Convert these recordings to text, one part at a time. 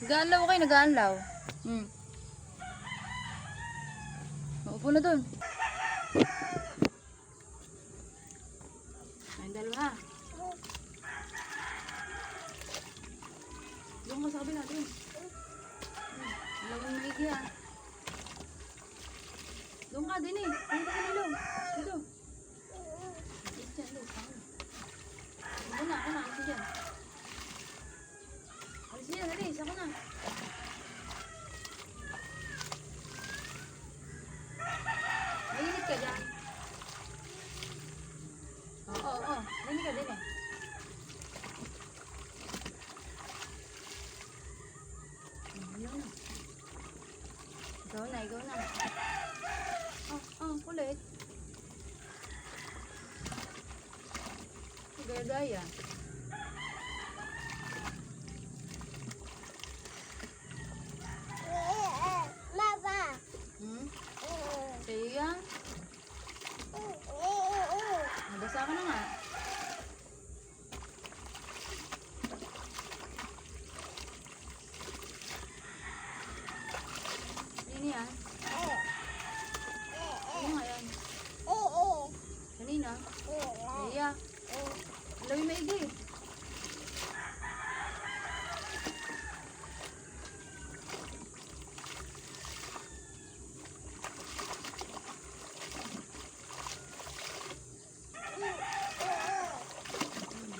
Nag-aanlaw kayo, nag-aanlaw. Maupo na dun. Ayun, dalawa. Doon ka sa kabila, doon. Dalawang maigi ah. Doon ka din eh. Doon ka nilo. Dito. Dito dyan, dito. Ako na, alis dyan. Alis dyan, alis. Ako na. Mainit ka dyan. Oo. Mainit ka din eh. Ikaw na. Kulit. Gaya-gaya. Mama. Sa'yo yan? Nabasa ka na nga. Sino yan? Ano nga yan? Kanina? Iya. Alam yung maigi.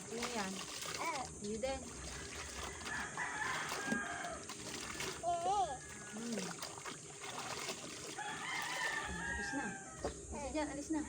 Sino yan? Iyo din. Tapos na. Alis na.